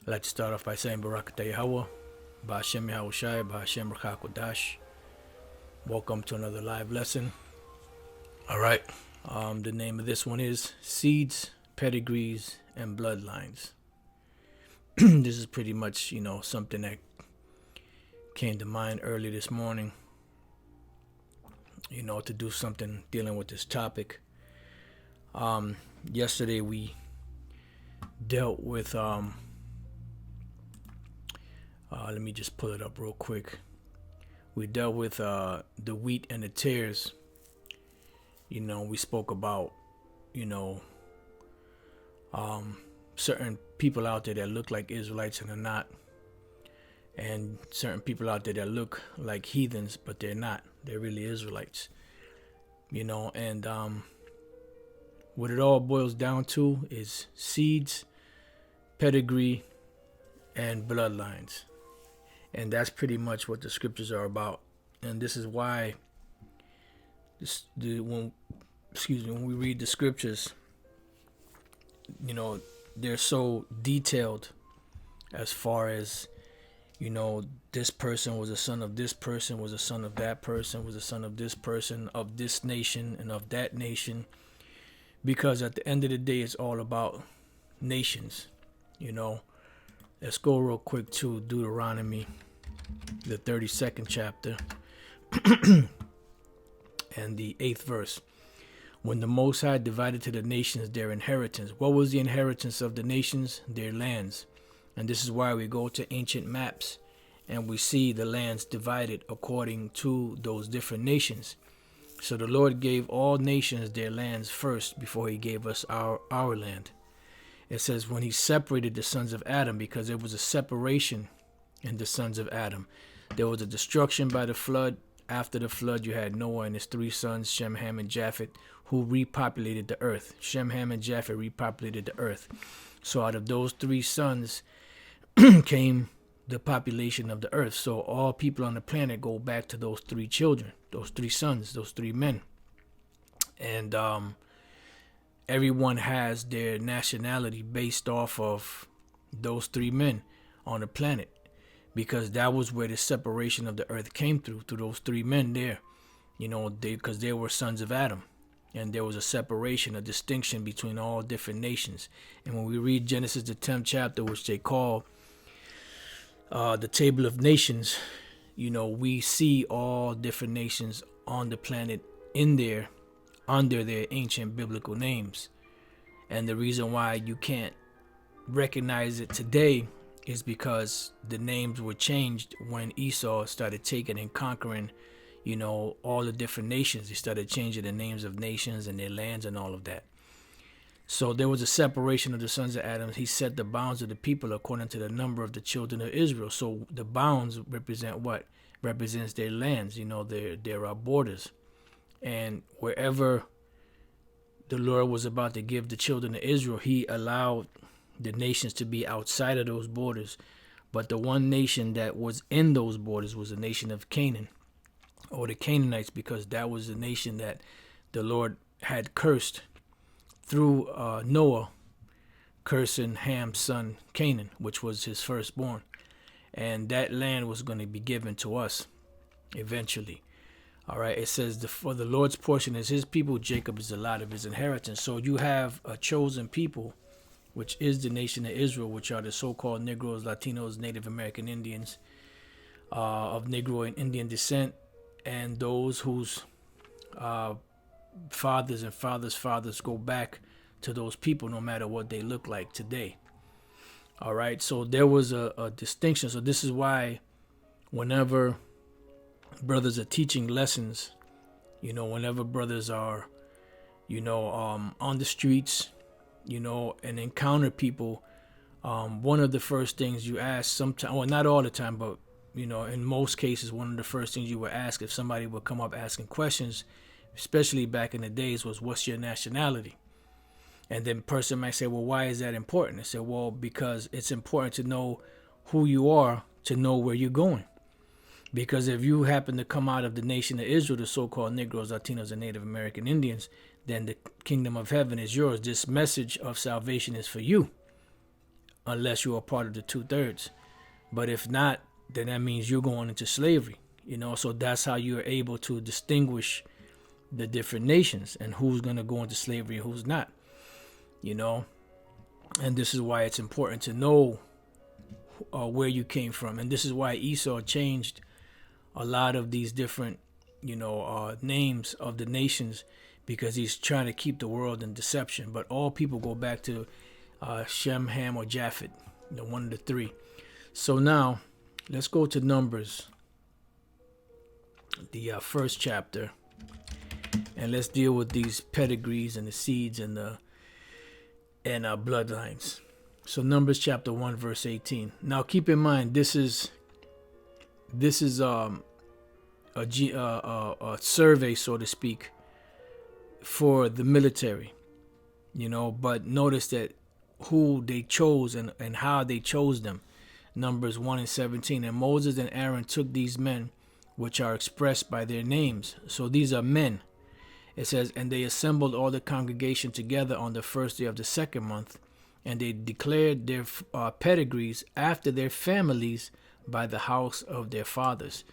I'd like to start off by saying Barakatah Yahweh, Ba'ashem Yahushai, Ba'ashem Rakakwadash. Welcome to another live lesson. All right. The name of this one is Seeds, Pedigrees, and Bloodlines. This is pretty much, something that came to mind early this morning, to do something dealing with this topic. Yesterday we dealt with, let me just pull it up real quick. We dealt with the wheat and the tares. We spoke about, certain people out there that look like Israelites and are not. And certain people out there that look like heathens, but they're not. They're really Israelites. And what it all boils down to is seeds, pedigree, and bloodlines. And that's pretty much what the scriptures are about. And this is why when we read the scriptures, they're so detailed as far as, this person was a son of this person, was a son of that person, was a son of this person, of this nation and of that nation. Because at the end of the day, it's all about nations, Let's go real quick to Deuteronomy, the 32nd chapter, and the 8th verse. When the Most High divided to the nations their inheritance. What was the inheritance of the nations? Their lands. And this is why we go to ancient maps and we see the lands divided according to those different nations. So the Lord gave all nations their lands first before he gave us our land. It says when he separated the sons of Adam, because there was a separation in the sons of Adam. There was a destruction by the flood. After the flood, you had Noah and his three sons, Shem, Ham, and Japheth, who repopulated the earth. Shem, Ham, and Japheth repopulated the earth. So out of those three sons came the population of the earth. So all people on the planet go back to those three children, those three sons, those three men. And everyone has their nationality based off of those three men on the planet, because that was where the separation of the earth came through those three men there, because they were sons of Adam, and there was a separation, a distinction between all different nations. And when we read Genesis, the 10th chapter, which they call the table of nations, we see all different nations on the planet in there under their ancient biblical names. And the reason why you can't recognize it today is because the names were changed when Esau started taking and conquering, all the different nations. He started changing the names of nations and their lands and all of that. So there was a separation of the sons of Adam. He set the bounds of the people according to the number of the children of Israel. So the bounds represent what? Represents their lands, their borders. And wherever the Lord was about to give the children of Israel, he allowed the nations to be outside of those borders. But the one nation that was in those borders was the nation of Canaan, or the Canaanites, because that was the nation that the Lord had cursed through Noah, cursing Ham's son Canaan, which was his firstborn. And that land was going to be given to us eventually. All right, it says, for the Lord's portion is his people, Jacob is the lot of his inheritance. So you have a chosen people, which is the nation of Israel, which are the so-called Negroes, Latinos, Native American Indians, of Negro and Indian descent, and those whose fathers and fathers' fathers go back to those people, no matter what they look like today. All right, so there was a distinction. So this is why whenever brothers are teaching lessons, whenever brothers are, on the streets, and encounter people, one of the first things you ask sometimes, well, not all the time, but, in most cases, one of the first things you would ask if somebody would come up asking questions, especially back in the days, was, what's your nationality? And then person might say, well, why is that important? I said, well, because it's important to know who you are, to know where you're going. Because if you happen to come out of the nation of Israel, the so-called Negroes, Latinos, and Native American Indians, then the kingdom of heaven is yours. This message of salvation is for you. unless you are part of the 2/3. But if not, then that means you're going into slavery. So that's how you're able to distinguish the different nations and who's going to go into slavery and who's not. And this is why it's important to know where you came from. And this is why Esau changed a lot of these different, names of the nations, because he's trying to keep the world in deception. But all people go back to Shem, Ham, or Japheth, one of the three. So now, let's go to Numbers, the first chapter, and let's deal with these pedigrees and the seeds and bloodlines. So Numbers chapter 1, verse 18. Now keep in mind, this is a survey, so to speak, for the military, but notice that who they chose and how they chose them. Numbers 1 and 17. And Moses and Aaron took these men, which are expressed by their names. So these are men. It says, and they assembled all the congregation together on the first day of the second month, and they declared their pedigrees after their families by the house of their fathers.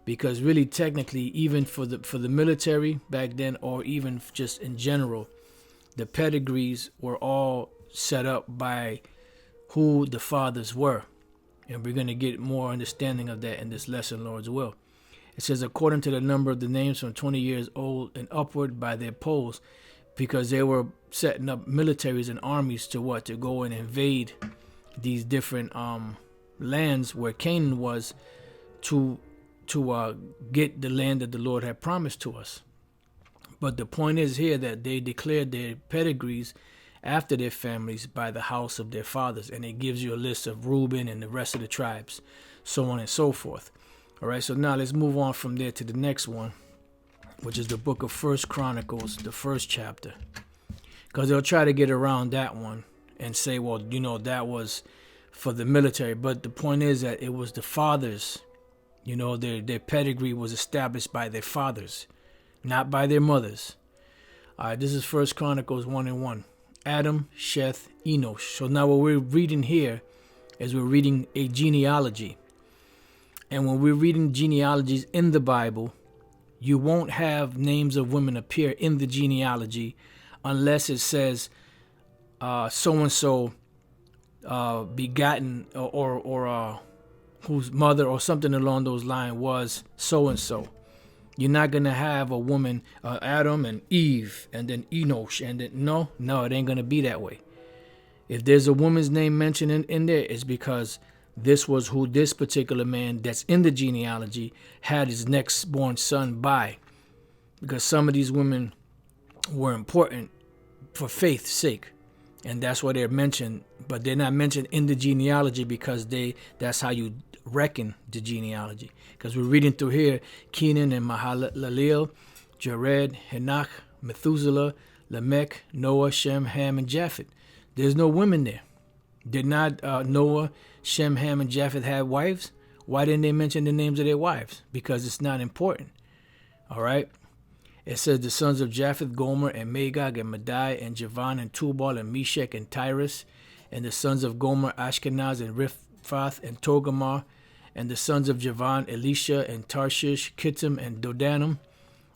Because really, technically, even for the military back then, or even just in general, the pedigrees were all set up by who the fathers were. And we're going to get more understanding of that in this lesson, Lord's will. It says, according to the number of the names from 20 years old and upward by their polls, because they were setting up militaries and armies to go and invade these different lands where Canaan was, to get the land that the Lord had promised to us. But the point is here that they declared their pedigrees after their families by the house of their fathers. And it gives you a list of Reuben and the rest of the tribes, so on and so forth. All right, so now let's move on from there to the next one, which is the book of First Chronicles, the first chapter. Because they'll try to get around that one and say, well, that was for the military. But the point is that it was the fathers. Their pedigree was established by their fathers, not by their mothers. All right, this is First Chronicles 1 and 1. Adam, Sheth, Enosh. So now what we're reading here is we're reading a genealogy. And when we're reading genealogies in the Bible, you won't have names of women appear in the genealogy unless it says so-and-so begotten or whose mother or something along those lines was so-and-so. You're not going to have a woman, Adam and Eve, and then Enosh, and then, no, it ain't going to be that way. If there's a woman's name mentioned in there, it's because this was who this particular man that's in the genealogy had his next born son by. Because some of these women were important for faith's sake. And that's why they're mentioned. But they're not mentioned in the genealogy because that's how you reckon the genealogy. Because we're reading through here, Kenan and Mahalaleel, Jared, Henoch, Methuselah, Lamech, Noah, Shem, Ham, and Japheth. There's no women there. Did not Noah, Shem, Ham, and Japheth have wives? Why didn't they mention the names of their wives? Because it's not important. All right. It says the sons of Japheth, Gomer, and Magog, and Madai, and Javan, and Tubal, and Meshech, and Tyrus. And the sons of Gomer, Ashkenaz, and Riphath, and Togarmah. And the sons of Javan, Elisha, and Tarshish, Kittim, and Dodanim.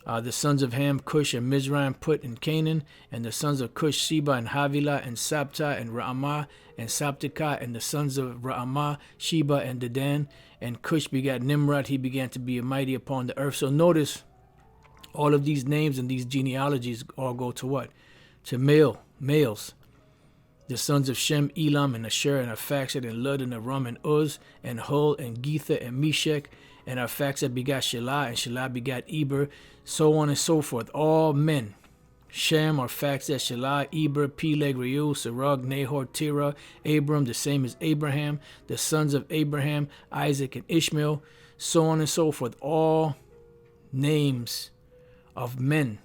The sons of Ham, Cush, and Mizraim, Put, and Canaan. And the sons of Cush, Sheba, and Havilah, and Sabta, and Raamah, and Sabtekah. And the sons of Raamah, Sheba, and Dedan. And Cush begat Nimrod. He began to be mighty upon the earth. So notice, all of these names and these genealogies all go to what? To males. The sons of Shem, Elam, and Asher, and Arphaxad, and Lud, and Aram, and Uz, and Hul, and Getha, and Meshech. And Arphaxad begat Shelah, and Shelah begat Eber, so on and so forth. All men. Shem, Arphaxad, Shelah, Eber, Peleg, Reu, Serug, Nahor, Terah, Abram, the same as Abraham. The sons of Abraham, Isaac, and Ishmael, so on and so forth. All names of men,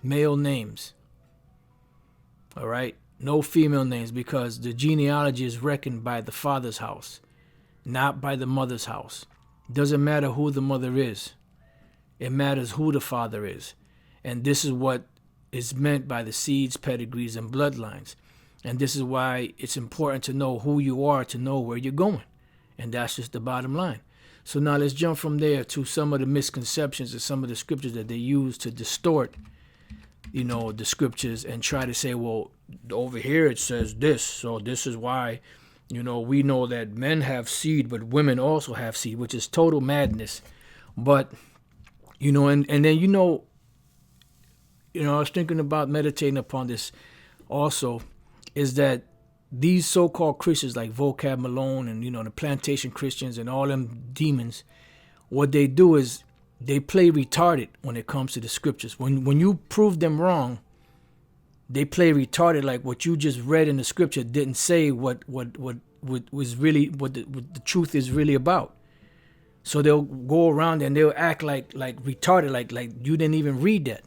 male names. All right. No female names, because the genealogy is reckoned by the father's house, not by the mother's house. Doesn't matter who the mother is. It matters who the father is. And this is what is meant by the seeds, pedigrees, and bloodlines. And this is why it's important to know who you are, to know where you're going. And that's just the bottom line. So now let's jump from there to some of the misconceptions and some of the scriptures that they use to distort, the scriptures and try to say, well, over here it says this. So this is why, we know that men have seed, but women also have seed, which is total madness. But, and then, I was thinking about meditating upon this also, is that these so-called Christians like Vocab Malone and, the plantation Christians and all them demons, what they do is they play retarded when it comes to the scriptures. When you prove them wrong, they play retarded, like what you just read in the scripture didn't say what was really what the truth is really about. So they'll go around and they'll act like retarded, like you didn't even read that.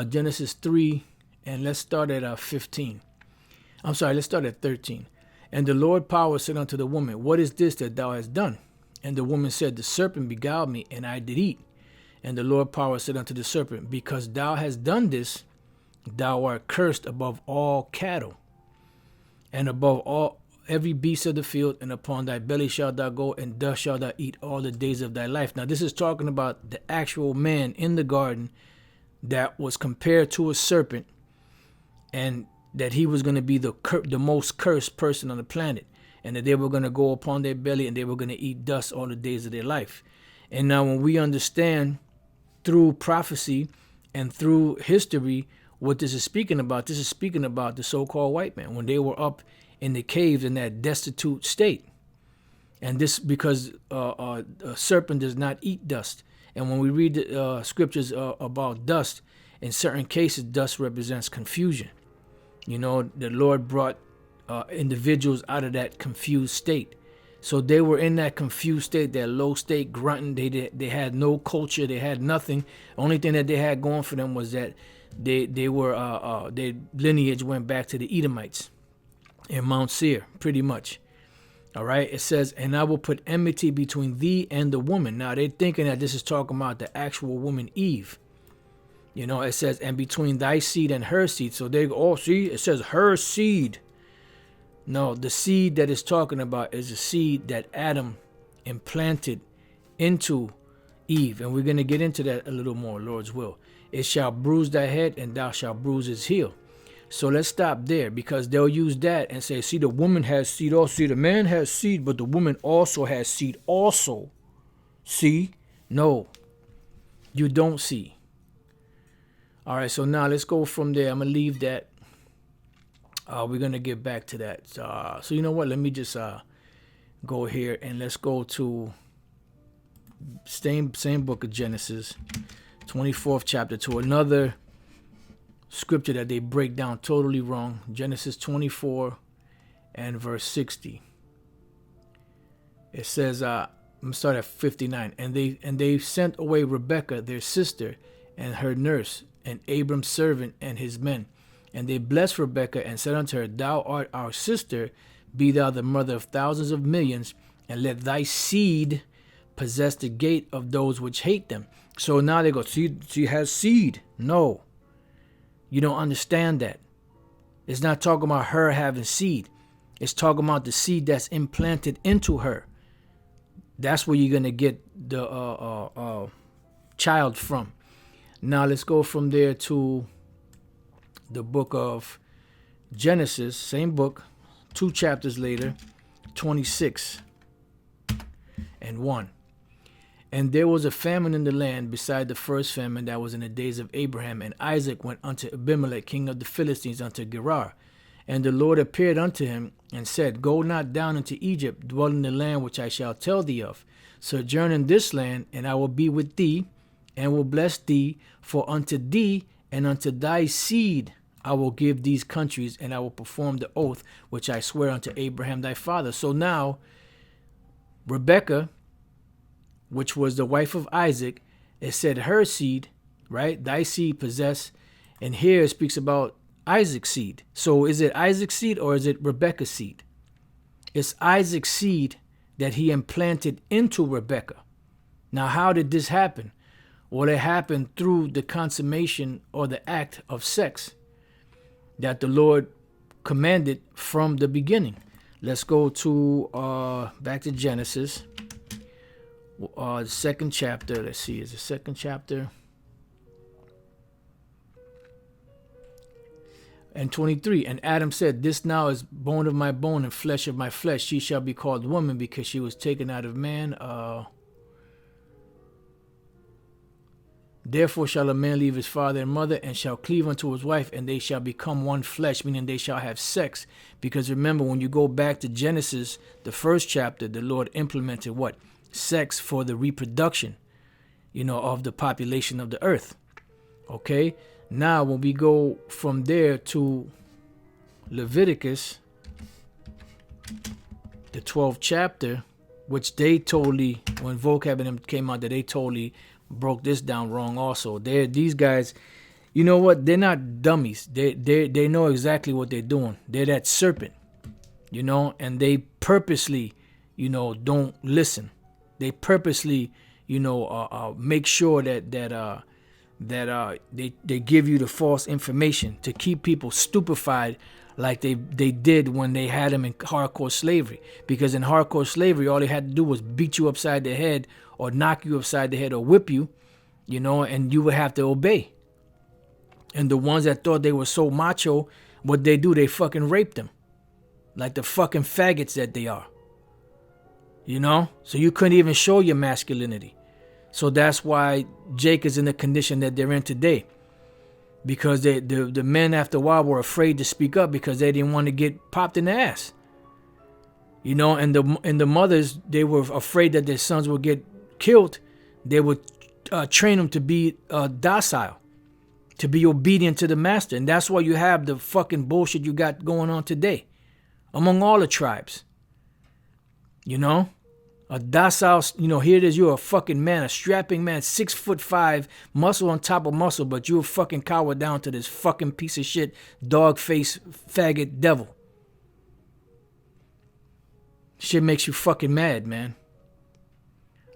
Genesis 3, and let's start at 15. I'm sorry, let's start at 13. And the Lord power said unto the woman, what is this that thou hast done? And the woman said, the serpent beguiled me, and I did eat. And the Lord power said unto the serpent, because thou hast done this, thou art cursed above all cattle, and above all every beast of the field, and upon thy belly shalt thou go, and dust shalt thou eat all the days of thy life. Now this is talking about the actual man in the garden that was compared to a serpent, and that he was going to be the most cursed person on the planet, and that they were going to go upon their belly and they were going to eat dust all the days of their life. And now when we understand through prophecy and through history what this is speaking about the so-called white man when they were up in the caves in that destitute state. And this because a serpent does not eat dust. And when we read the scriptures about dust, in certain cases, dust represents confusion. The Lord brought individuals out of that confused state. So they were in that confused state, that low state, grunting. They had no culture. They had nothing. The only thing that they had going for them was that they were their lineage went back to the Edomites in Mount Seir, pretty much. All right. It says, and I will put enmity between thee and the woman. Now they're thinking that this is talking about the actual woman Eve. It says, and between thy seed and her seed. So they go, oh, see, it says her seed. No, the seed that it's talking about is a seed that Adam implanted into Eve. And we're going to get into that a little more, Lord's will. It shall bruise thy head, and thou shalt bruise his heel. So let's stop there, because they'll use that and say, see, the woman has seed also. See, the man has seed, but the woman also has seed also. See? No, you don't see. All right, so now let's go from there. I'm going to leave that. We're going to get back to that. So you know what? Let me just go here and let's go to same book of Genesis, 24th chapter, to another scripture that they break down totally wrong. Genesis 24 and verse 60. It says, I'm going to start at 59. And they sent away Rebekah, their sister, and her nurse, and Abram's servant and his men. And they blessed Rebekah and said unto her, thou art our sister, be thou the mother of thousands of millions, and let thy seed possess the gate of those which hate them. So now they go, see, she has seed. No, you don't understand that. It's not talking about her having seed. It's talking about the seed that's implanted into her. That's where you're going to get the child from. Now let's go from there to the book of Genesis, same book, 2 chapters later, 26 and 1. And there was a famine in the land beside the first famine that was in the days of Abraham. And Isaac went unto Abimelech, king of the Philistines, unto Gerar. And the Lord appeared unto him and said, go not down into Egypt, dwell in the land which I shall tell thee of. Sojourn in this land, and I will be with thee, and will bless thee, for unto thee and unto thy seed I will give these countries, and I will perform the oath which I swear unto Abraham thy father. So now, Rebekah, which was the wife of Isaac, it said her seed, right? Thy seed possess, and here it speaks about Isaac's seed. So is it Isaac's seed or is it Rebekah's seed? It's Isaac's seed that he implanted into Rebekah. Now, how did this happen? Well, it happened through the consummation or the act of sex. that the Lord commanded from the beginning. Let's go to back to Genesis, the second chapter. Let's see, is the second chapter and 23. And Adam said, "This now is bone of my bone and flesh of my flesh. She shall be called woman, because she was taken out of man." Therefore shall a man leave his father and mother, and shall cleave unto his wife, and they shall become one flesh, meaning they shall have sex. Because remember, when you go back to Genesis, the first chapter, the Lord implemented what? Sex for the reproduction, of the population of the earth. Okay? Now, when we go from there to Leviticus, the 12th chapter, which they totally, when vocab and them came out, that they totally broke this down wrong also. These guys, you know what? They're not dummies. They know exactly what they're doing. They're that serpent, and they purposely, don't listen. They purposely, make sure that they give you the false information to keep people stupefied, like they did when they had them in hardcore slavery. Because in hardcore slavery, all they had to do was beat you upside the head, or knock you upside the head, or whip you, and you would have to obey. And the ones that thought they were so macho, what they do, they fucking rape them. Like the fucking faggots that they are. So you couldn't even show your masculinity. So that's why Jake is in the condition that they're in today. Because the men after a while were afraid to speak up, because they didn't want to get popped in the ass. And the mothers, they were afraid that their sons would get killed. They would train them to be docile, to be obedient to the master. And that's why you have the fucking bullshit you got going on today among all the tribes. A docile, here it is, you're a fucking man, a strapping man, 6'5", muscle on top of muscle, but you're a fucking coward down to this fucking piece of shit, dog face, faggot devil. Shit makes you fucking mad, man.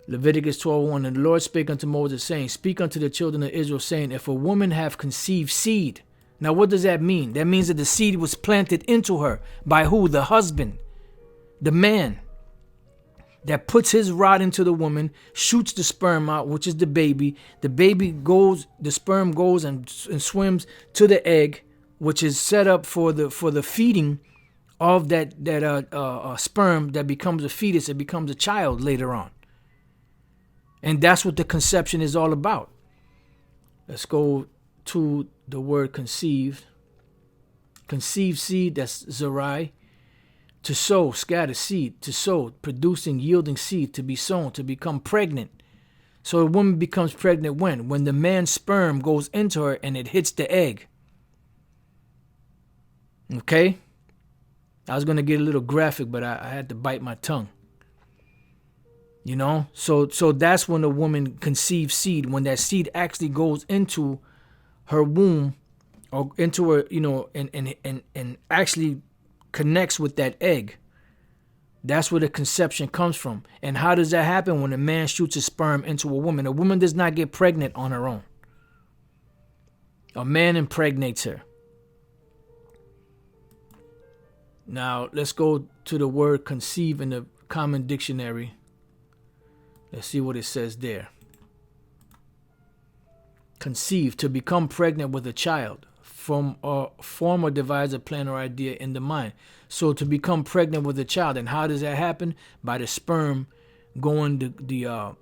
Leviticus 12:1, and the Lord spake unto Moses, saying, Speak unto the children of Israel, saying, If a woman have conceived seed. Now what does that mean? That means that the seed was planted into her. By who? The husband. The man. That puts his rod into the woman, shoots the sperm out, which is the baby. The baby goes, the sperm goes and swims to the egg, which is set up for the feeding of that sperm that becomes a fetus. It becomes a child later on. And that's what the conception is all about. Let's go to the word conceived. Conceived seed, that's Zerai. To sow, scatter seed. To sow, producing, yielding seed. To be sown, to become pregnant. So a woman becomes pregnant when? When the man's sperm goes into her and it hits the egg. Okay? I was going to get a little graphic, but I had to bite my tongue. So that's when a woman conceives seed, when that seed actually goes into her womb, or into her, and actually connects with that egg. That's where the conception comes from. And how does that happen? When a man shoots his sperm into a woman. A woman does not get pregnant on her own. A man impregnates her. Now, let's go to the word conceive in the Common Dictionary. Let's see what it says there. Conceive, to become pregnant with a child. From a form or devise a plan or idea in the mind. So to become pregnant with a child. And how does that happen? By the sperm going the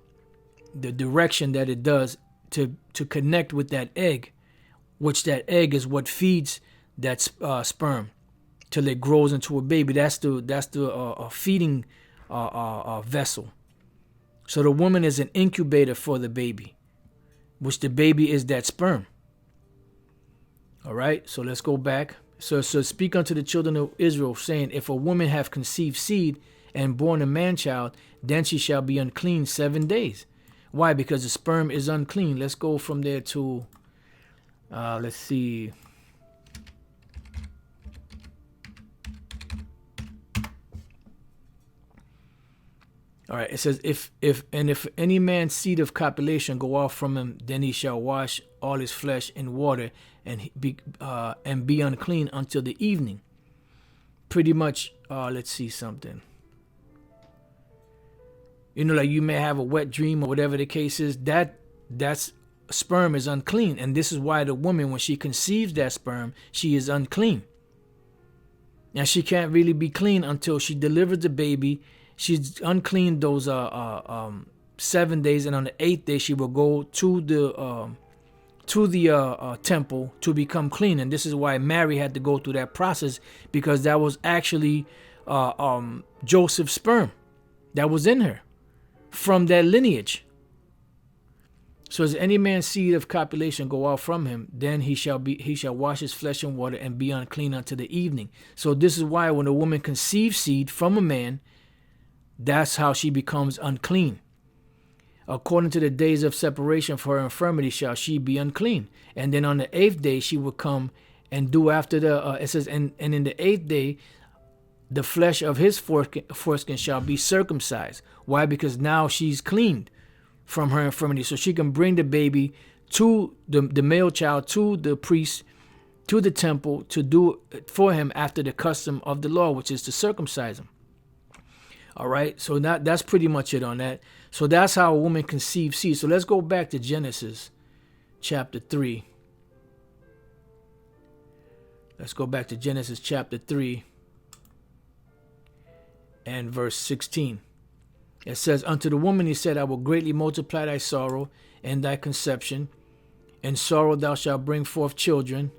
direction that it does to connect with that egg, which that egg is what feeds that sperm till it grows into a baby. That's the feeding vessel. So the woman is an incubator for the baby, which the baby is that sperm. All right, so let's go back. So speak unto the children of Israel, saying, If a woman have conceived seed and born a man child, then she shall be unclean 7 days. Why? Because the sperm is unclean. Let's go from there to, let's see. All right, it says, if any man's seed of copulation go off from him, then he shall wash all his flesh in water and be unclean until the evening. Pretty much, let's see something. You know, like you may have a wet dream or whatever the case is, that's sperm is unclean. And this is why the woman, when she conceives that sperm, she is unclean. And she can't really be clean until she delivers the baby. She's unclean those 7 days, and on the 8th day she will go to the temple to become clean. And this is why Mary had to go through that process, because that was actually Joseph's sperm that was in her from that lineage. So as any man's seed of copulation go out from him, then he shall wash his flesh in water and be unclean until the evening. So this is why when a woman conceives seed from a man, that's how she becomes unclean. According to the days of separation for her infirmity shall she be unclean. And then on the 8th day she will come and do after it says, and in the 8th day the flesh of his foreskin shall be circumcised. Why? Because now she's cleaned from her infirmity, so she can bring the baby to the male child to the priest, to the temple, to do it for him after the custom of the law, which is to circumcise him. All right, so that's pretty much it on that. So that's how a woman conceives seed. So let's go back to Genesis chapter 3. Let's go back to Genesis chapter 3 and verse 16. It says, unto the woman he said, I will greatly multiply thy sorrow and thy conception. In sorrow thou shalt bring forth children.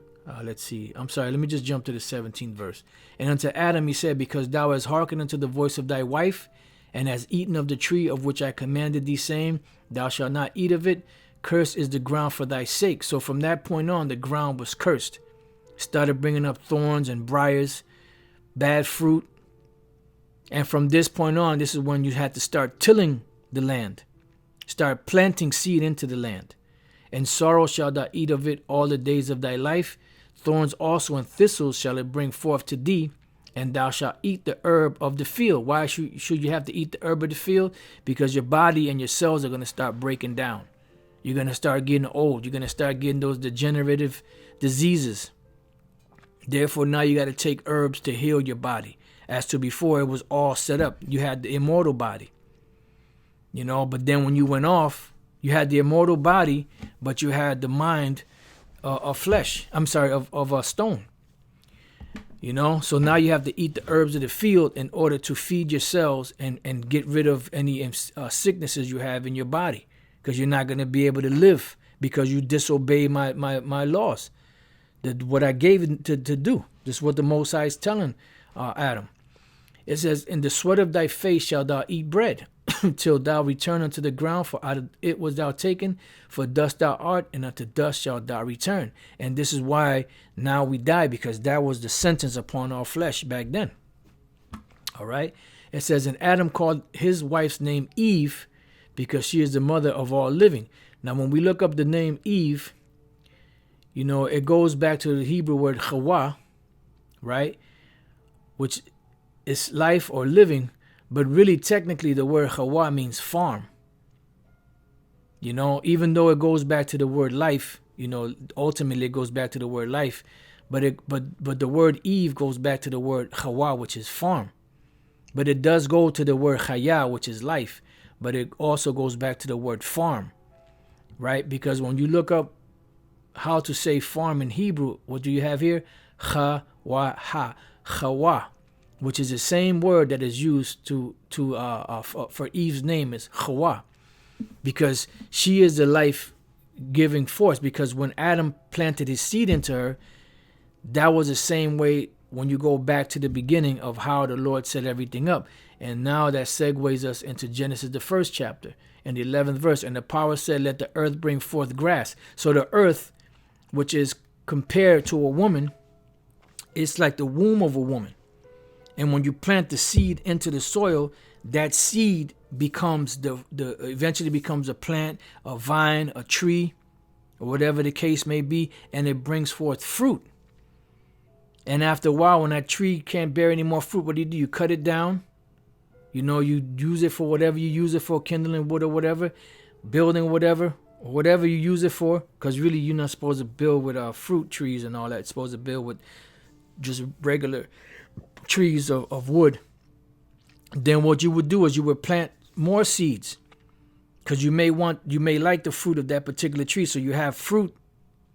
Let's see. I'm sorry. Let me just jump to the 17th verse. And unto Adam he said, because thou hast hearkened unto the voice of thy wife, and hast eaten of the tree of which I commanded thee, saying, thou shalt not eat of it. Cursed is the ground for thy sake. So from that point on, the ground was cursed. Started bringing up thorns and briars, bad fruit. And from this point on, this is when you had to start tilling the land. Start planting seed into the land. And sorrow shalt thou eat of it all the days of thy life. Thorns also and thistles shall it bring forth to thee. And thou shalt eat the herb of the field. Why should you have to eat the herb of the field? Because your body and your cells are going to start breaking down. You're going to start getting old. You're going to start getting those degenerative diseases. Therefore, now you got to take herbs to heal your body. As to before, it was all set up. You had the immortal body. You know, but then when you went off, you had the immortal body, but you had the mind of flesh. I'm sorry, of a stone. You know, so now you have to eat the herbs of the field in order to feed your cells and get rid of any sicknesses you have in your body. Because you're not going to be able to live because you disobey my laws. What I gave you to do. This is what the Most High is telling Adam. It says, in the sweat of thy face shalt thou eat bread, till thou return unto the ground, for out of it was thou taken, for dust thou art, and unto dust shalt thou return. And this is why now we die, because that was the sentence upon our flesh back then. All right. It says, and Adam called his wife's name Eve, because she is the mother of all living. Now, when we look up the name Eve, you know, it goes back to the Hebrew word Hawa, right? Which is life or living, but really technically the word Hawa means farm. You know, even though it goes back to the word life, you know, ultimately it goes back to the word life, but the word Eve goes back to the word Hawa, which is farm. But it does go to the word Chaya, which is life, but it also goes back to the word farm, right? Because when you look up how to say farm in Hebrew, what do you have here? Chawa, Chawa, which is the same word that is used for Eve's name is Chawa, because she is the life-giving force. Because when Adam planted his seed into her, that was the same way when you go back to the beginning of how the Lord set everything up. And now that segues us into Genesis, the 1st chapter, and the 11th verse. And the power said, let the earth bring forth grass. So the earth, which is compared to a woman, it's like the womb of a woman. And when you plant the seed into the soil, that seed becomes eventually becomes a plant, a vine, a tree, or whatever the case may be, and it brings forth fruit. And after a while, when that tree can't bear any more fruit, what do? You cut it down, You know, you use it for whatever you use it for, kindling wood or whatever, building whatever, or whatever you use it for. Because really, you're not supposed to build with fruit trees and all that. You're supposed to build with just regular trees of wood. Then what you would do is you would plant more seeds, because you may like the fruit of that particular tree. So you have fruit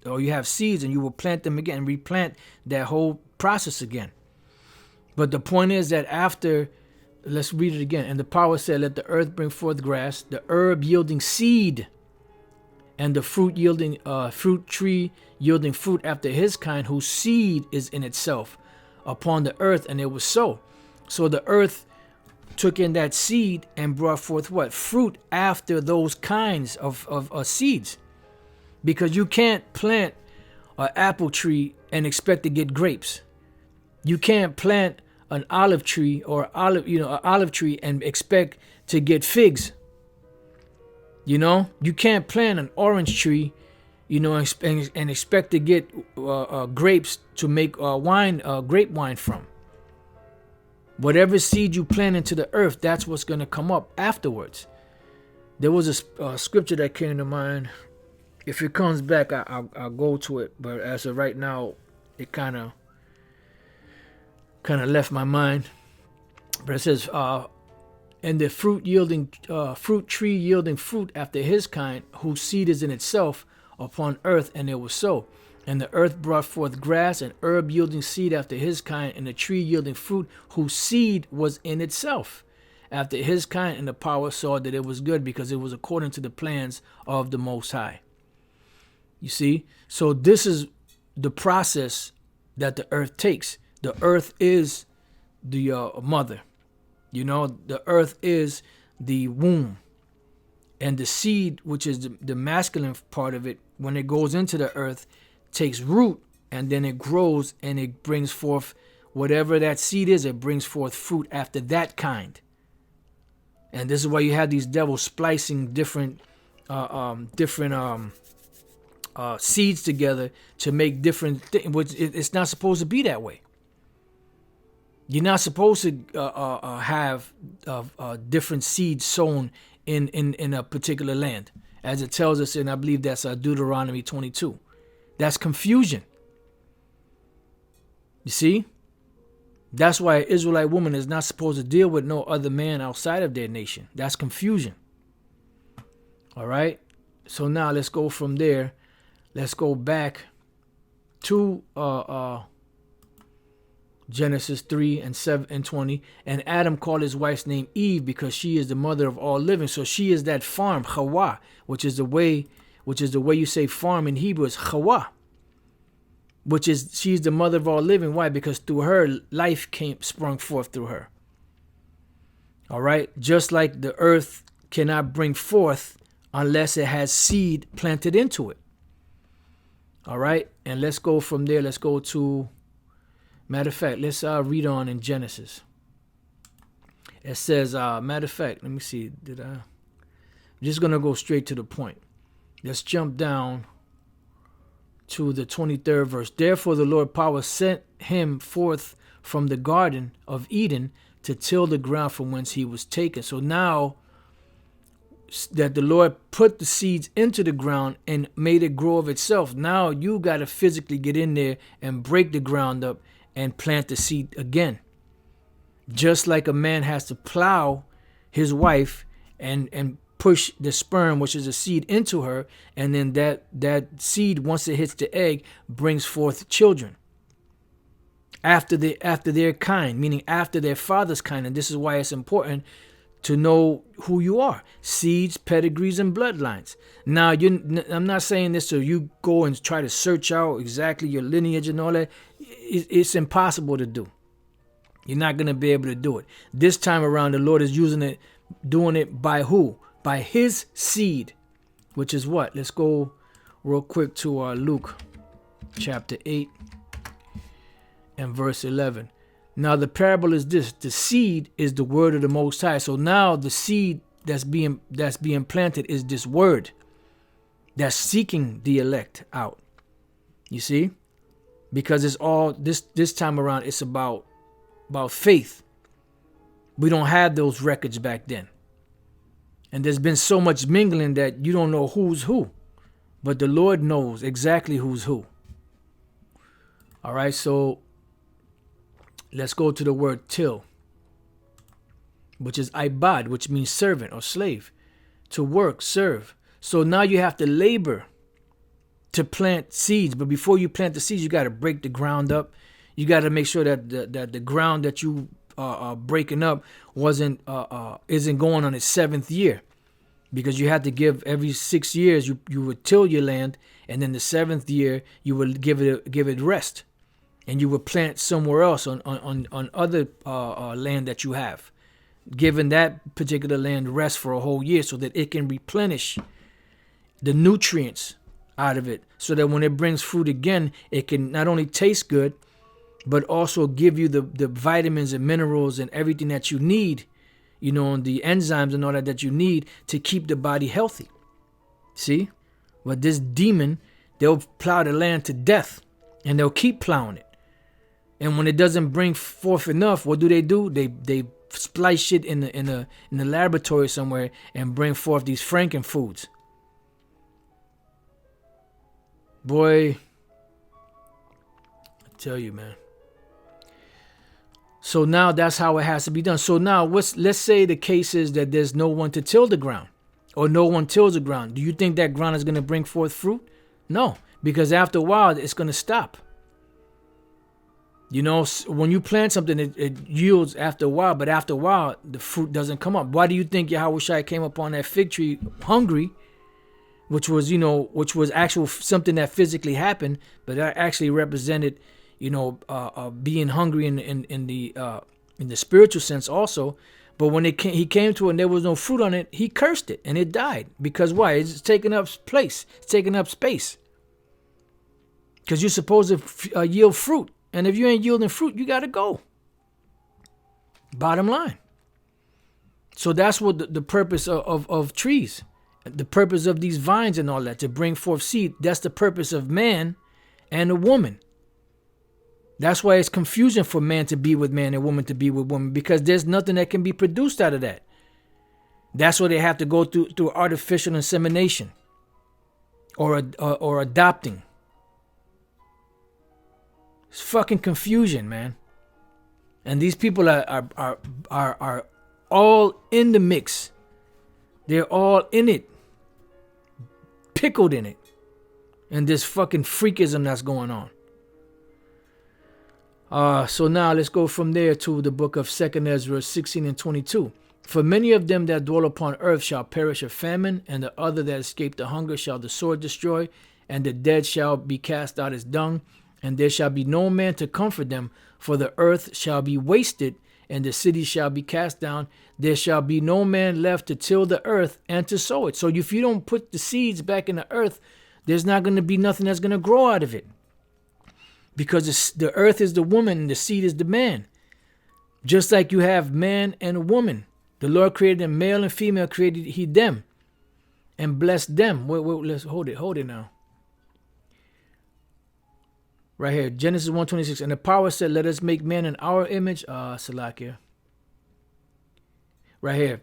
or you have seeds, and you will plant them again and replant that whole process again. But the point is that after, let's read it again. And the power said, let the earth bring forth grass, the herb yielding seed, and the fruit tree yielding fruit after his kind, whose seed is in itself upon the earth. And it was so. So the earth took in that seed and brought forth what? Fruit after those kinds of seeds. Because you can't plant an apple tree and expect to get grapes. You can't plant an olive tree or an olive tree and expect to get figs. You know, you can't plant an orange tree, you know, and expect to get grapes to make grape wine from. Whatever seed you plant into the earth, that's what's going to come up afterwards. There was a scripture that came to mind. If it comes back, I'll go to it. But as of right now, it kind of left my mind. But it says, and the fruit tree yielding fruit after his kind, whose seed is in itself upon earth, and it was so. And the earth brought forth grass, and herb yielding seed after his kind, and the tree yielding fruit, whose seed was in itself after his kind. And the power saw that it was good, because it was according to the plans of the Most High. You see? So this is the process that the earth takes. The earth is the mother. You know, the earth is the womb. And the seed, which is the masculine part of it, when it goes into the earth, takes root, and then it grows, and it brings forth whatever that seed is. It brings forth fruit after that kind. And this is why you have these devils splicing different seeds together to make different things. Which it's not supposed to be that way. You're not supposed to have different seeds sown in a particular land, as it tells us in, I believe that's Deuteronomy 22. That's confusion. You see? That's why an Israelite woman is not supposed to deal with no other man outside of their nation. That's confusion. All right? So now let's go from there. Let's go back to Genesis 3 and 7 and 20. And Adam called his wife's name Eve, because she is the mother of all living. So she is that farm, Hawa, which is the way you say farm in Hebrew is Hawa, she's the mother of all living. Why? Because through her, life sprung forth through her. All right? Just like the earth cannot bring forth unless it has seed planted into it. All right? And let's go from there. Let's go to, matter of fact, let's read on in Genesis. It says, matter of fact, let me see. I'm just going to go straight to the point. Let's jump down to the 23rd verse. Therefore the Lord power sent him forth from the garden of Eden to till the ground from whence he was taken. So now that the Lord put the seeds into the ground and made it grow of itself, now you got to physically get in there and break the ground up and plant the seed again. Just like a man has to plow his wife and push the sperm, which is a seed, into her, and then that seed, once it hits the egg, brings forth children after their kind, meaning after their father's kind. And this is why it's important to know who you are: seeds, pedigrees, and bloodlines. Now, I'm not saying this so you go and try to search out exactly your lineage and all that. It's impossible to do. You're not going to be able to do it. This time around, the Lord is doing it by who? By his seed, which is what? Let's go real quick to Luke chapter 8 and verse 11. Now the parable is this: the seed is the word of the Most High. So now the seed that's being planted is this word that's seeking the elect out. You see? Because it's all this time around, it's about faith. We don't have those records back then. And there's been so much mingling that you don't know who's who. But the Lord knows exactly who's who. All right, so let's go to the word till, which is ibad, which means servant or slave. To work, serve. So now you have to labor to plant seeds. But before you plant the seeds, you got to break the ground up. You got to make sure that the ground that you are breaking up isn't going on its 7th year. Because you had to give every 6 years, you would till your land, and then the 7th year you would give it rest, and you would plant somewhere else on other land that you have, giving that particular land rest for a whole year so that it can replenish the nutrients out of it, so that when it brings fruit again, it can not only taste good, but also give you the vitamins and minerals and everything that you need, you know, and the enzymes and all that you need to keep the body healthy. See? But this demon, they'll plow the land to death, and they'll keep plowing it. And when it doesn't bring forth enough, what do? They splice shit in the laboratory somewhere and bring forth these frankenfoods. Boy, I tell you, man. So now that's how it has to be done. So now let's say the case is that there's no one to till the ground, or no one tills the ground. Do you think that ground is going to bring forth fruit? No, because after a while it's going to stop. You know, when you plant something, it yields after a while, but after a while the fruit doesn't come up. Why do you think Yahushua came upon that fig tree hungry, which was actual something that physically happened, but that actually represented, being hungry in the spiritual sense also. But when he came to it and there was no fruit on it, he cursed it and it died. Because why? It's taking up place. It's taking up space. Because you're supposed to yield fruit. And if you ain't yielding fruit, you got to go. Bottom line. So that's what the purpose of trees, the purpose of these vines and all that, to bring forth seed. That's the purpose of man and a woman. That's why it's confusion for man to be with man and woman to be with woman, because there's nothing that can be produced out of that. That's why they have to go through artificial insemination or adopting. It's fucking confusion, man. And these people are all in the mix. They're all in it, pickled in it, and this fucking freakism that's going on. So now let's go from there to the book of 2nd Ezra 16 and 22. For many of them that dwell upon earth shall perish of famine, and the other that escape the hunger shall the sword destroy, and the dead shall be cast out as dung, and there shall be no man to comfort them, for the earth shall be wasted, and the city shall be cast down. There shall be no man left to till the earth and to sow it. So if you don't put the seeds back in the earth, there's not going to be nothing that's going to grow out of it. Because the earth is the woman and the seed is the man. Just like you have man and a woman. The Lord created them, male and female created he them. And blessed them. Wait, let's hold it now. Right here, Genesis 1:26. And the power said, let us make man in our image. Salakia. Right here,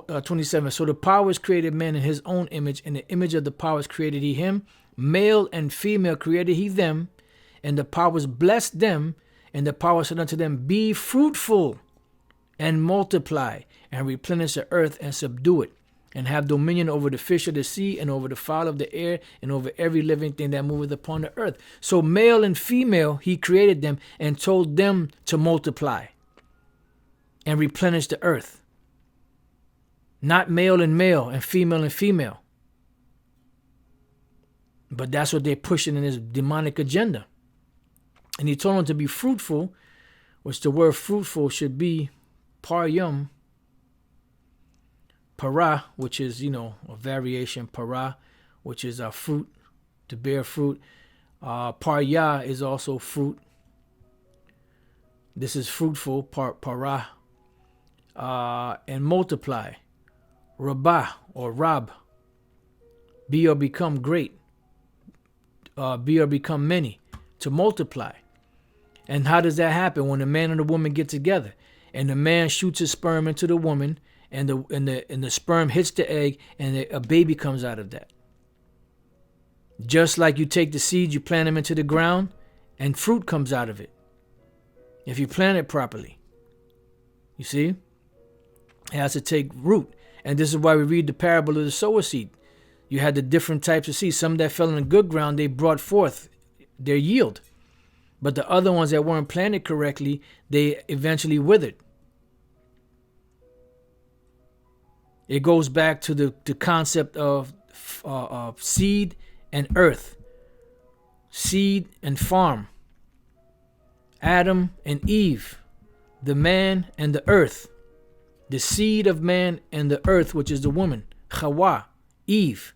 27. So the powers created man in his own image. In the image of the powers created he him. Male and female created he them. And the powers blessed them. And the power said unto them, be fruitful and multiply and replenish the earth and subdue it. And have dominion over the fish of the sea and over the fowl of the air and over every living thing that moveth upon the earth. So male and female, he created them and told them to multiply and replenish the earth. Not male and female. But that's what they're pushing in this demonic agenda. And he told them to be fruitful, which the word fruitful should be paryum. Para, which is, a variation. Para, which is a fruit, to bear fruit. Parya is also fruit. This is fruitful, para. And multiply. Rabah or Rab. Be or become great. Be or become many. To multiply. And how does that happen? When a man and a woman get together. and the man shoots his sperm into the woman, and the sperm hits the egg, and a baby comes out of that. Just like you take the seeds, you plant them into the ground, and fruit comes out of it. If you plant it properly. You see? It has to take root. And this is why we read the parable of the sower seed. You had the different types of seeds. Some that fell in the good ground, they brought forth their yield. But the other ones that weren't planted correctly, they eventually withered. It goes back to the concept of seed and earth. Seed and farm. Adam and Eve. The man and the earth. The seed of man and the earth, which is the woman. Hawa, Eve.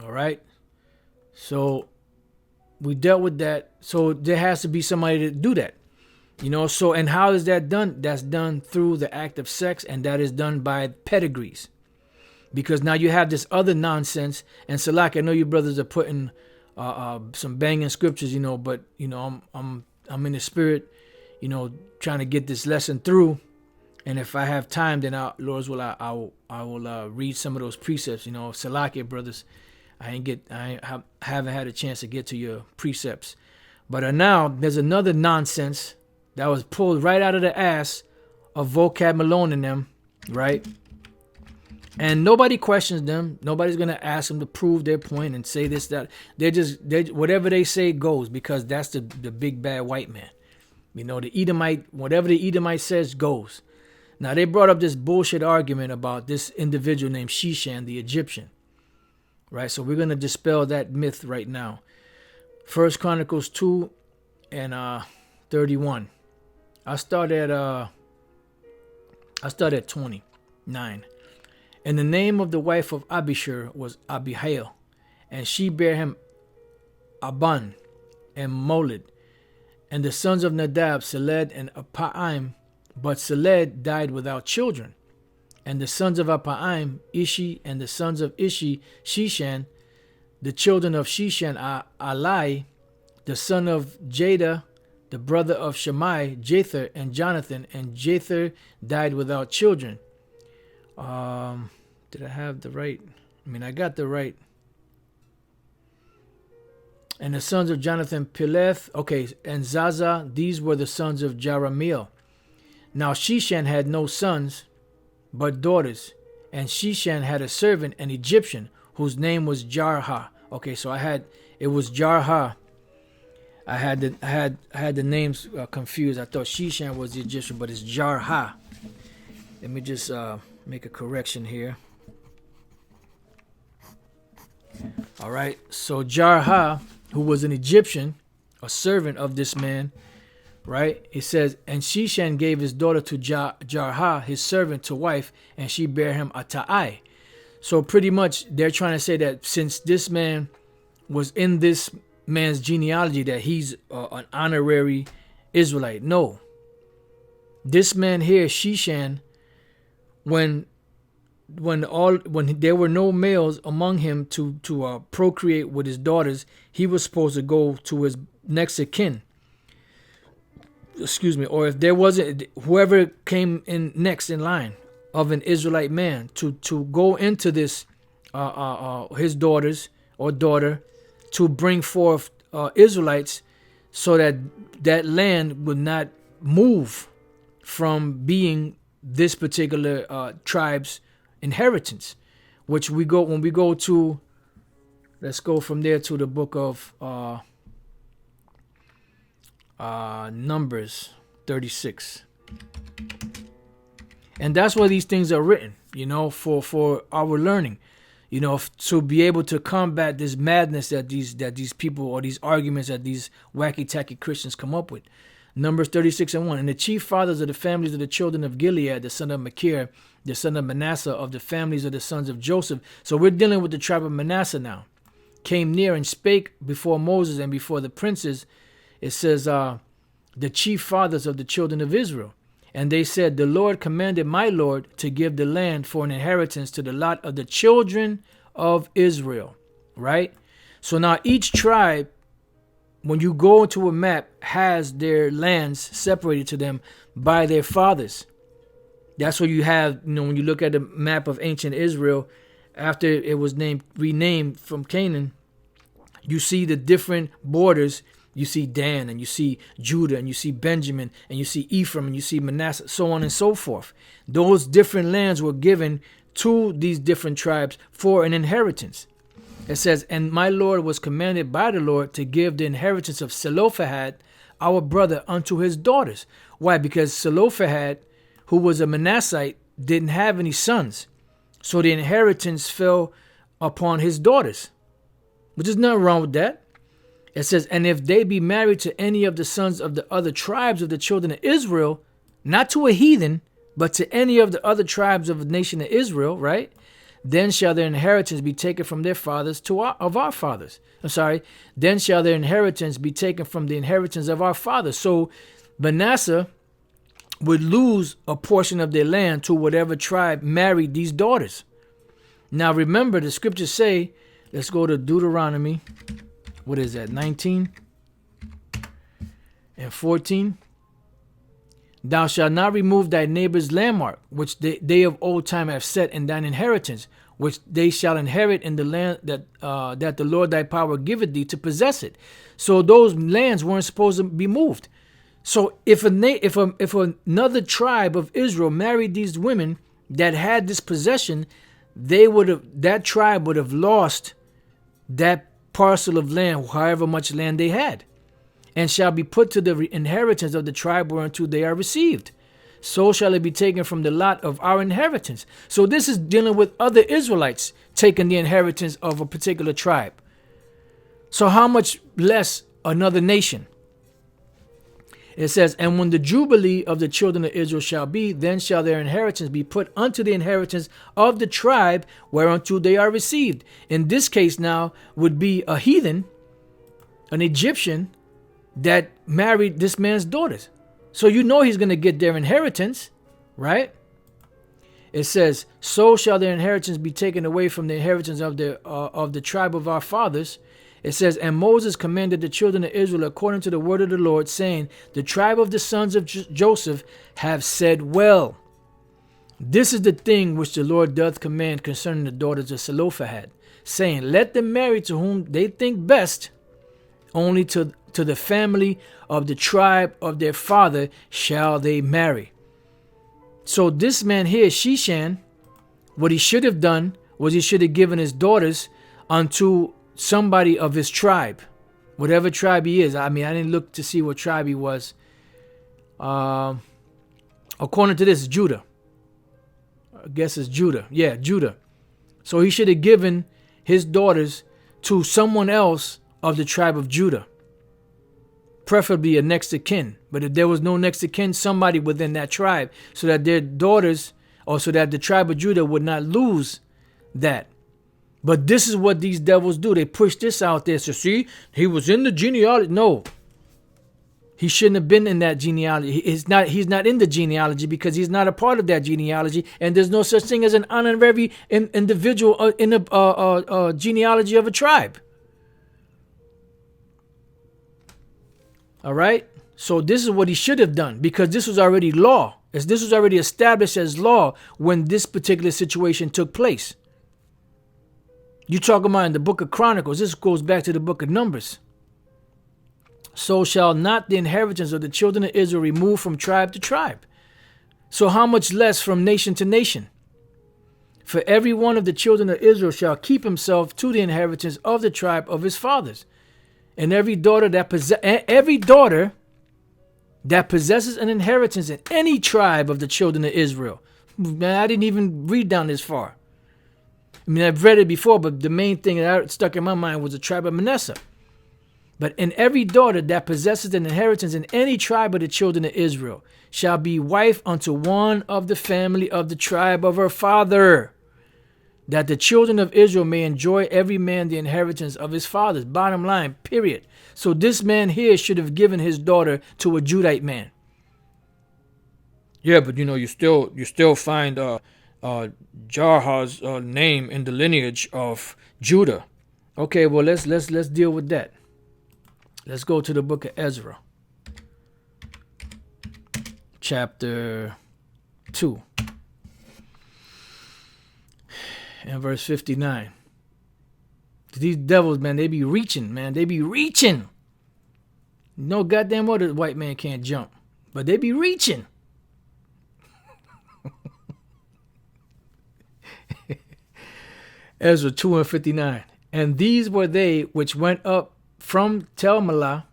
All right. So we dealt with that. So there has to be somebody to do that. So, and how is that done? That's done through the act of sex, and that is done by pedigrees. Because now you have this other nonsense, and Salak, I know you brothers are putting some banging scriptures, but I'm in the spirit, trying to get this lesson through. And if I have time, then Lord's will, I will read some of those precepts. Salak, brothers, I haven't had a chance to get to your precepts. But now there's another nonsense that was pulled right out of the ass of Vocab Malone and them, right? And nobody questions them. Nobody's going to ask them to prove their point and say this, that. They whatever they say goes, because that's the big bad white man. The Edomite, whatever the Edomite says goes. Now, they brought up this bullshit argument about this individual named Shishan, the Egyptian. Right? So we're going to dispel that myth right now. 1 Chronicles 2 and 31. I start at 29. And the name of the wife of Abishur was Abihail, and she bare him Aban and Molid. And the sons of Nadab, Seled and Apaim, but Seled died without children. And the sons of Apaim, Ishi, and the sons of Ishi, Shishan. The children of Shishan are Alai, the son of Jada, the brother of Shammai, Jether, and Jonathan. And Jether died without children. Did I have the right? I got the right. And the sons of Jonathan, Peleth, and Zaza, these were the sons of Jeremiel. Now Shishan had no sons, but daughters. And Shishan had a servant, an Egyptian, whose name was Jarha. So it was Jarha. I had the names confused. I thought Shishan was the Egyptian, but it's Jarha. Let me just make a correction here. All right. So Jarha, who was an Egyptian, a servant of this man, right? It says, and Shishan gave his daughter to Jarha, his servant, to wife, and she bare him a ta'ai. So pretty much they're trying to say that since this man was in this man's genealogy, that he's an honorary Israelite. No. This man here, Shishan, when there were no males among him to procreate with his daughters, he was supposed to go to his next of kin. Or if there wasn't, whoever came in next in line of an Israelite man to go into this his daughters or daughter to bring forth Israelites, so that land would not move from being this particular tribe's inheritance, which when we go to, let's go from there to the book of Numbers 36. And that's why these things are written, for our learning, to be able to combat this madness that these people, or these arguments that these wacky-tacky Christians come up with. Numbers 36 and 1. And the chief fathers of the families of the children of Gilead, the son of Machir, the son of Manasseh, of the families of the sons of Joseph. So we're dealing with the tribe of Manasseh now. Came near and spake before Moses and before the princes. It says, the chief fathers of the children of Israel. And they said, the Lord commanded my Lord to give the land for an inheritance to the lot of the children of Israel. Right? So now each tribe when you go into a map, has their lands separated to them by their fathers. That's what you have, when you look at the map of ancient Israel, after it was renamed from Canaan, you see the different borders. You see Dan, and you see Judah, and you see Benjamin, and you see Ephraim, and you see Manasseh, so on and so forth. Those different lands were given to these different tribes for an inheritance. It says, and my Lord was commanded by the Lord to give the inheritance of Zelophehad, our brother, unto his daughters. Why? Because Zelophehad, who was a Manassite, didn't have any sons. So the inheritance fell upon his daughters, which is nothing wrong with that. It says, and if they be married to any of the sons of the other tribes of the children of Israel, not to a heathen, but to any of the other tribes of the nation of Israel, right? Then shall their inheritance be taken from their fathers of our fathers. Then shall their inheritance be taken from the inheritance of our fathers. So Manasseh would lose a portion of their land to whatever tribe married these daughters. Now remember, the scriptures say, let's go to Deuteronomy. What is that? 19 and 14. Thou shalt not remove thy neighbor's landmark, which they of old time have set in thine inheritance, which they shall inherit in the land that the Lord thy power giveth thee to possess it. So those lands weren't supposed to be moved. So if another tribe of Israel married these women that had this possession, that tribe would have lost that parcel of land, however much land they had, and shall be put to the inheritance of the tribe whereunto they are received. So shall it be taken from the lot of our inheritance. So this is dealing with other Israelites taking the inheritance of a particular tribe. So how much less another nation? It says, and when the jubilee of the children of Israel shall be, then shall their inheritance be put unto the inheritance of the tribe whereunto they are received. In this case now would be a heathen, an Egyptian, that married this man's daughters. So he's going to get their inheritance, right? It says, so shall their inheritance be taken away from the inheritance of the tribe of our fathers. It says, and Moses commanded the children of Israel according to the word of the Lord, saying, the tribe of the sons of Joseph have said well. This is the thing which the Lord doth command concerning the daughters of Zelophehad, saying, let them marry to whom they think best, only to the family of the tribe of their father shall they marry. So this man here, Sheshan, what he should have done was he should have given his daughters unto somebody of his tribe, whatever tribe he is. I didn't look to see what tribe he was. According to this, Judah. I guess it's Judah. Yeah, Judah. So he should have given his daughters to someone else of the tribe of Judah, preferably a next of kin. But if there was no next of kin, somebody within that tribe, so that their daughters, or so that the tribe of Judah would not lose that. But this is what these devils do. They push this out there. So see, he was in the genealogy. No, he shouldn't have been in that genealogy. He's not in the genealogy because he's not a part of that genealogy. And there's no such thing as an honorary individual in a genealogy of a tribe. All right. So this is what he should have done, because this was already law. This was already established as law when this particular situation took place. You talk about in the book of Chronicles, this goes back to the book of Numbers. So shall not the inheritance of the children of Israel remove from tribe to tribe. So how much less from nation to nation? For every one of the children of Israel shall keep himself to the inheritance of the tribe of his fathers. And every daughter that possesses an inheritance in any tribe of the children of Israel. Man, I didn't even read down this far. I've read it before, but the main thing that stuck in my mind was the tribe of Manasseh. But in every daughter that possesses an inheritance in any tribe of the children of Israel shall be wife unto one of the family of the tribe of her father, that the children of Israel may enjoy every man the inheritance of his fathers. Bottom line, period. So this man here should have given his daughter to a Judite man. Yeah, but you still find Jarha's name in the lineage of Judah. Okay, well let's deal with that. Let's go to the book of Ezra, chapter 2, and verse 59. These devils, man, they be reaching, man. They be reaching. No goddamn well the white man can't jump, but they be reaching. Ezra 2 and 59. And these were they which went up from Telmelah,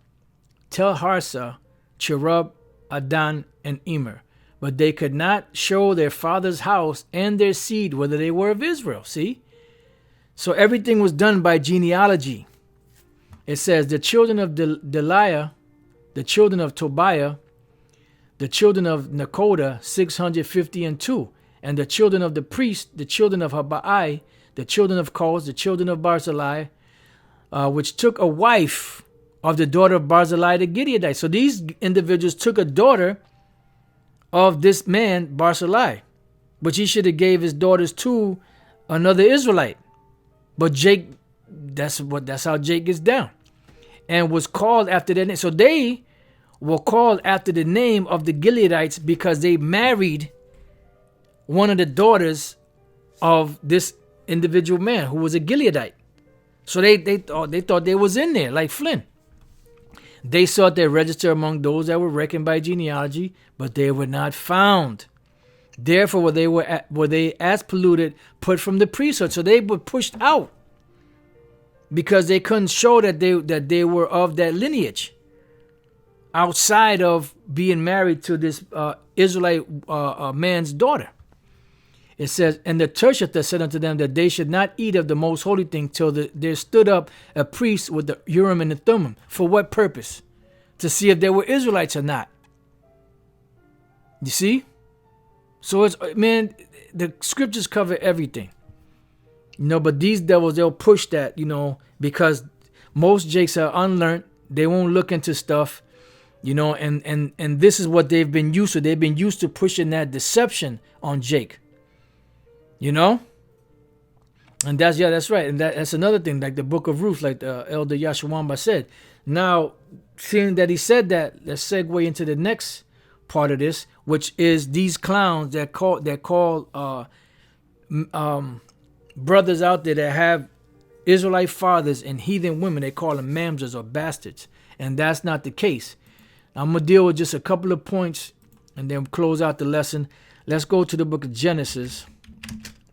Telharsa, Cherub, Adan, and Emer. But they could not show their father's house and their seed whether they were of Israel. See? So everything was done by genealogy. It says the children of Deliah, the children of Tobiah, the children of Nekoda, 650 and the children of the priest, the children of Habai, the children of Koz, the children of Barzillai, which took a wife of the daughter of Barzillai the Gileadite. So these individuals took a daughter of this man, Barzillai, which he should have gave his daughters to another Israelite. But Jake, that's how Jake gets down. And was called after their name. So they were called after the name of the Gileadites because they married one of the daughters of this individual man who was a Gileadite. So they thought they was in there like Flynn. They sought their register among those that were reckoned by genealogy, but they were not found. Therefore, were they as polluted, put from the priesthood. So they were pushed out because they couldn't show that they were of that lineage, outside of being married to this Israelite man's daughter. It says, and the Tershata said unto them that they should not eat of the most holy thing till there stood up a priest with the Urim and the Thummim. For what purpose? To see if they were Israelites or not. You see? So it's, man, the scriptures cover everything. But these devils, they'll push that, because most jakes are unlearned. They won't look into stuff, and this is what they've been used to. They've been used to pushing that deception on Jake. And that's right. And that's another thing, like the book of Ruth, like the Elder Yashawamba said. Now, seeing that he said that, let's segue into the next part of this, which is these clowns that call brothers out there that have Israelite fathers and heathen women. They call them mamzers or bastards. And that's not the case. I'm going to deal with just a couple of points and then close out the lesson. Let's go to the book of Genesis,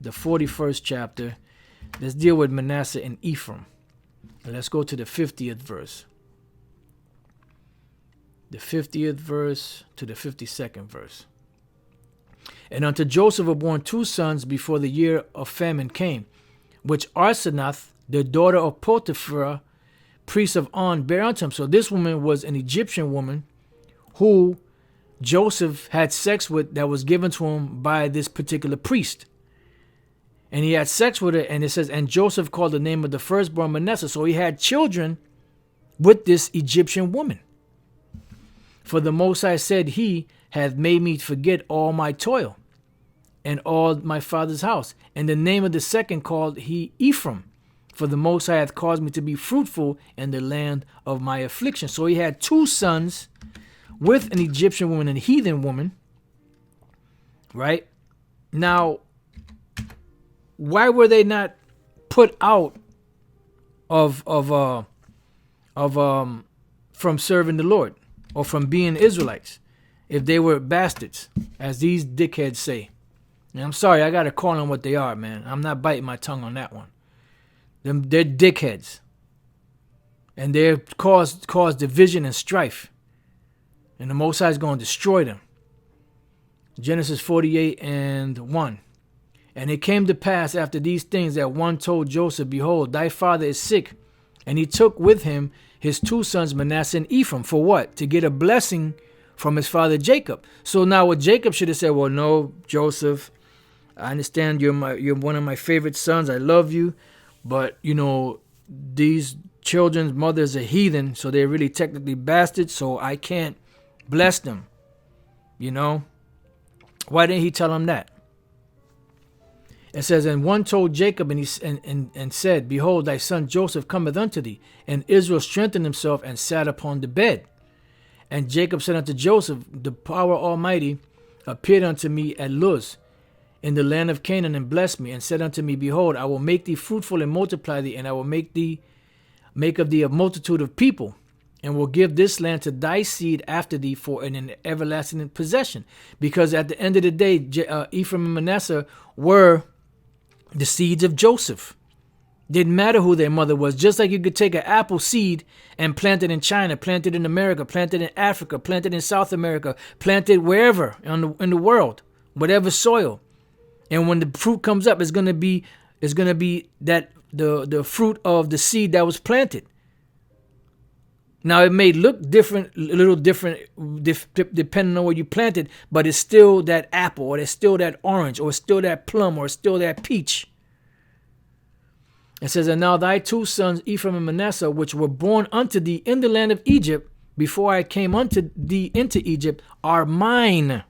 the 41st chapter. Let's deal with Manasseh and Ephraim. And let's go to the 50th verse. The 50th verse to the 52nd verse. And unto Joseph were born two sons before the year of famine came, which Asenath, the daughter of Potiphar, priest of On, bare unto him. So this woman was an Egyptian woman who Joseph had sex with, that was given to him by this particular priest. And he had sex with her, and it says, and Joseph called the name of the firstborn Manasseh. So he had children with this Egyptian woman. For the Most High said, he hath made me forget all my toil and all my father's house. And the name of the second called he Ephraim. For the Most High hath caused me to be fruitful in the land of my affliction. So he had two sons with an Egyptian woman and a heathen woman. Right? Now, why were they not put out from serving the Lord or from being Israelites if they were bastards, as these dickheads say? And I'm sorry, I gotta call them what they are, man. I'm not biting my tongue on that one. They're dickheads, and they cause division and strife, and the Most High is going to destroy them. Genesis 48:1. And it came to pass after these things that one told Joseph, behold, thy father is sick. And he took with him his two sons, Manasseh and Ephraim. For what? To get a blessing from his father Jacob. So now what Jacob should have said, well, no, Joseph, I understand you're one of my favorite sons. I love you. But, these children's mothers are heathen. So they're really technically bastards. So I can't bless them. Why didn't he tell him that? It says, and one told Jacob, and said, behold, thy son Joseph cometh unto thee. And Israel strengthened himself and sat upon the bed. And Jacob said unto Joseph, the power Almighty appeared unto me at Luz in the land of Canaan, and blessed me, and said unto me, behold, I will make thee fruitful and multiply thee, and I will make of thee a multitude of people, and will give this land to thy seed after thee for an everlasting possession. Because at the end of the day, Ephraim and Manasseh were the seeds of Joseph. Didn't matter who their mother was. Just like you could take an apple seed and plant it in China, plant it in America, plant it in Africa, plant it in South America, plant it wherever in the world, whatever soil. And when the fruit comes up, it's gonna be that the fruit of the seed that was planted. Now it may look different, a little different, depending on where you planted, but it's still that apple, or it's still that orange, or it's still that plum, or it's still that peach. It says, and now thy two sons, Ephraim and Manasseh, which were born unto thee in the land of Egypt, before I came unto thee into Egypt, are mine.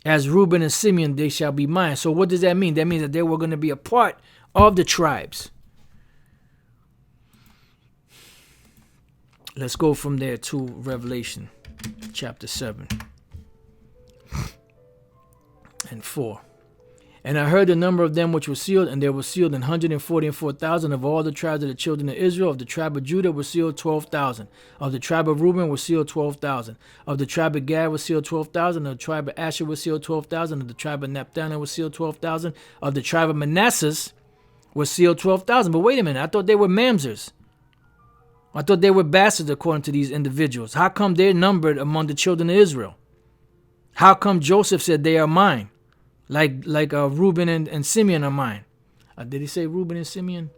As Reuben and Simeon, they shall be mine. So what does that mean? That means that they were going to be a part of the tribes. Let's go from there to Revelation chapter 7 and 4. And I heard the number of them which were sealed, and there were sealed 144,000 of all the tribes of the children of Israel. Of the tribe of Judah were sealed 12,000. Of the tribe of Reuben were sealed 12,000. Of the tribe of Gad were sealed 12,000. Of the tribe of Asher were sealed 12,000. Of the tribe of Naphtali were sealed 12,000. Of the tribe of Manasseh were sealed 12,000. But wait a minute, I thought they were mamzers. I thought they were bastards according to these individuals. How come they're numbered among the children of Israel? How come Joseph said they are mine? Like Reuben and Simeon are mine. Did he say Reuben and Simeon?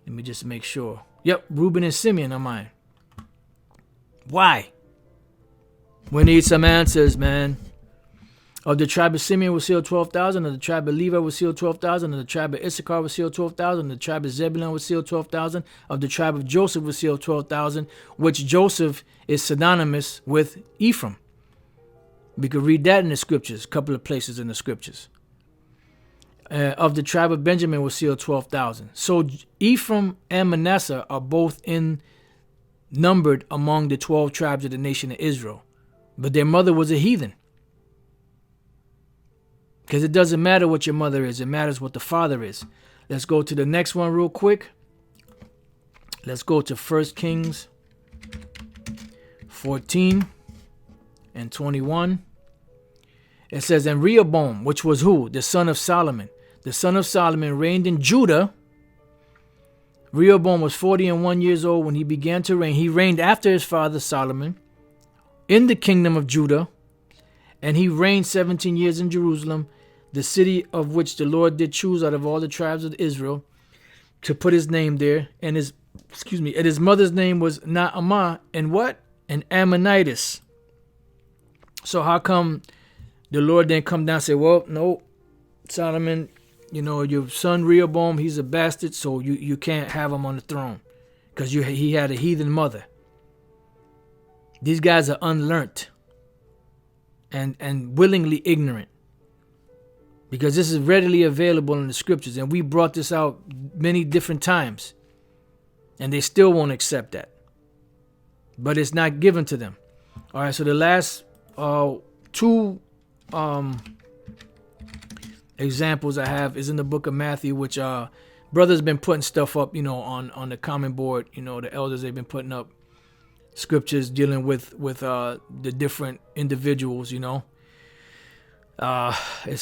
Let me just make sure. Yep, Reuben and Simeon are mine. Why? We need some answers, man. Of the tribe of Simeon was sealed 12,000. Of the tribe of Levi was sealed 12,000. Of the tribe of Issachar was sealed 12,000. Of the tribe of Zebulun was sealed 12,000. Of the tribe of Joseph was sealed 12,000, which Joseph is synonymous with Ephraim. We could read that in the scriptures, a couple of places in the scriptures. Of the tribe of Benjamin was sealed 12,000. So Ephraim and Manasseh are both numbered among the 12 tribes of the nation of Israel. But their mother was a heathen. Because it doesn't matter what your mother is. It matters what the father is. Let's go to the next one real quick. Let's go to 1 Kings 14 and 21. It says, and Rehoboam, which was who? The son of Solomon. The son of Solomon reigned in Judah. Rehoboam was 41 years old when he began to reign. He reigned after his father Solomon in the kingdom of Judah. And he reigned 17 years in Jerusalem, the city of which the Lord did choose out of all the tribes of Israel to put his name there. And his mother's name was Naamah, and what? An Ammonitess. So how come the Lord didn't come down and say, well, no, Solomon, your son Rehoboam, he's a bastard, so you can't have him on the throne because he had a heathen mother. These guys are unlearned and willingly ignorant, because this is readily available in the scriptures, and we brought this out many different times, and they still won't accept that. But it's not given to them. All right, so the last two examples I have is in the book of Matthew, which brothers been putting stuff up, on the common board. The elders, they've been putting up scriptures dealing with the different individuals. It's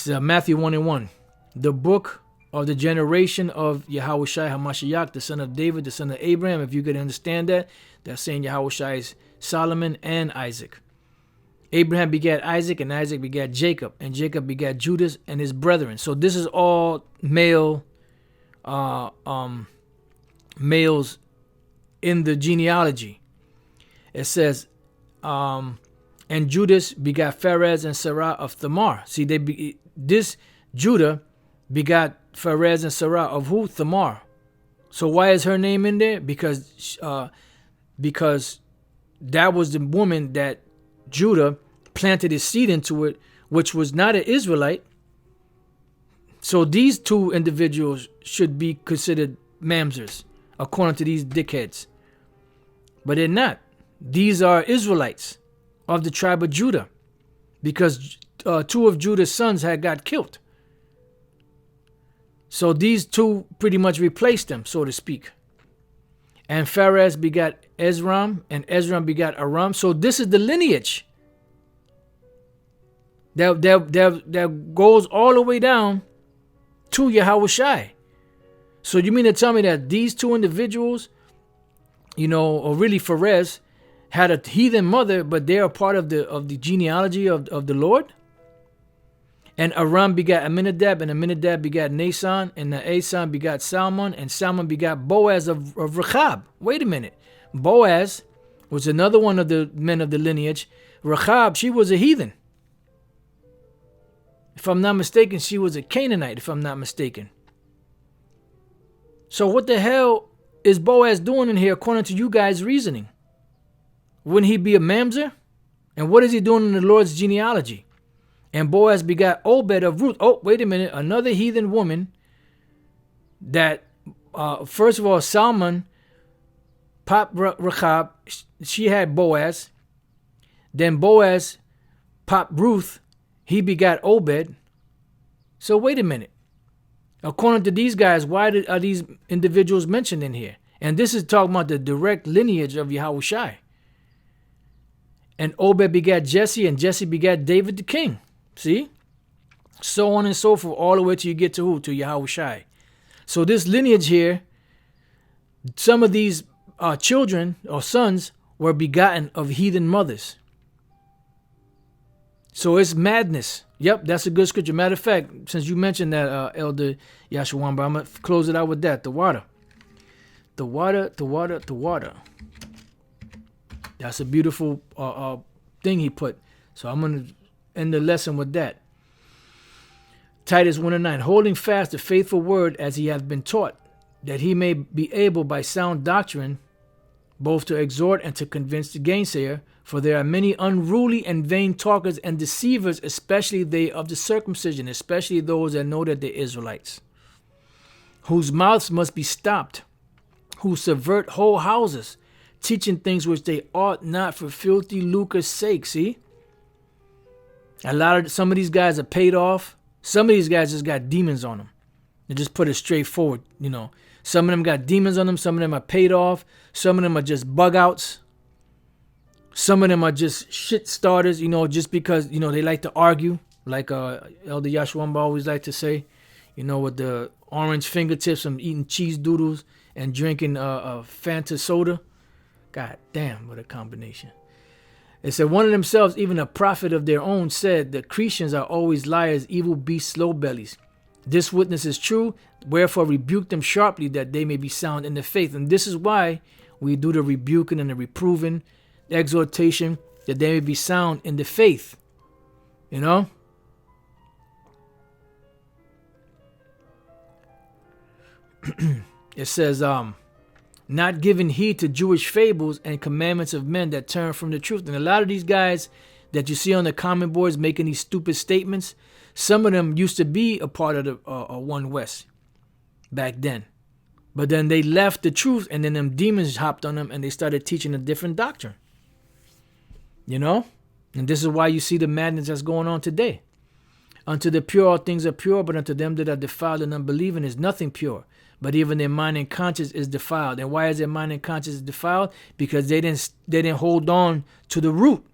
Matthew 1:1, the book of the generation of Yahushua HaMashiach, the son of David, the son of Abraham. If you could understand that, that's saying Yahushua is Solomon and Isaac. Abraham begat Isaac, and Isaac begat Jacob, and Jacob begat Judas and his brethren. So this is all males in the genealogy. It says, and Judas begat Pharez and Sarah of Thamar. See, this Judah begat Pharez and Sarah of who? Thamar. So why is her name in there? Because that was the woman that Judah planted his seed into it, which was not an Israelite. So these two individuals should be considered mamzers, according to these dickheads. But they're not. These are Israelites of the tribe of Judah, because two of Judah's sons had got killed. So these two pretty much replaced them, so to speak. And Pharez begat Ezram, and Ezram begat Aram. So this is the lineage that goes all the way down to Yahushai. So you mean to tell me that these two individuals, or really Pharez, had a heathen mother, but they are part of the genealogy of the Lord? And Aram begat Aminadab, and Aminadab begat Nason, and Nason begat Salmon, and Salmon begat Boaz of Rechab. Wait a minute. Boaz was another one of the men of the lineage. Rechab, she was a heathen. If I'm not mistaken, she was a Canaanite, if I'm not mistaken. So what the hell is Boaz doing in here according to you guys' reasoning? Wouldn't he be a mamzer? And what is he doing in the Lord's genealogy? And Boaz begat Obed of Ruth. Oh, wait a minute. Another heathen woman that, first of all, Salmon, Pop Rechab, she had Boaz. Then Boaz, Pop Ruth, he begat Obed. So wait a minute. According to these guys, why are these individuals mentioned in here? And this is talking about the direct lineage of Yahushai. And Obed begat Jesse, and Jesse begat David the king. See? So on and so forth, all the way till you get to who? To Yahushai. So this lineage here, some of these children or sons were begotten of heathen mothers. So it's madness. Yep, that's a good scripture. Matter of fact, since you mentioned that, Elder Yashawan, but I'm going to close it out with that. The water. The water, the water, the water. That's a beautiful thing he put. So I'm going to end the lesson with that. Titus 1:9, holding fast the faithful word as he hath been taught, that he may be able by sound doctrine both to exhort and to convince the gainsayer. For there are many unruly and vain talkers and deceivers, especially they of the circumcision, especially those that know that they're Israelites, whose mouths must be stopped, who subvert whole houses, teaching things which they ought not for filthy lucre's sake. See? Some of these guys are paid off. Some of these guys just got demons on them. They just put it straightforward, Some of them got demons on them. Some of them are paid off. Some of them are just bug outs. Some of them are just shit starters, just because, they like to argue. Like Elder Yashwamba always like to say, with the orange fingertips from eating cheese doodles and drinking Fanta soda. God damn, what a combination. It said, one of themselves, even a prophet of their own, said, the Cretans are always liars, evil beasts, slow bellies. This witness is true, wherefore rebuke them sharply, that they may be sound in the faith. And this is why we do the rebuking and the reproving, the exhortation, that they may be sound in the faith. It says, not giving heed to Jewish fables and commandments of men that turn from the truth. And a lot of these guys that you see on the comment boards making these stupid statements, some of them used to be a part of the One West back then. But then they left the truth, and then them demons hopped on them, and they started teaching a different doctrine. And this is why you see the madness that's going on today. Unto the pure all things are pure, but unto them that are defiled and unbelieving is nothing pure. But even their mind and conscience is defiled. And why is their mind and conscience defiled? Because they didn't hold on to the root.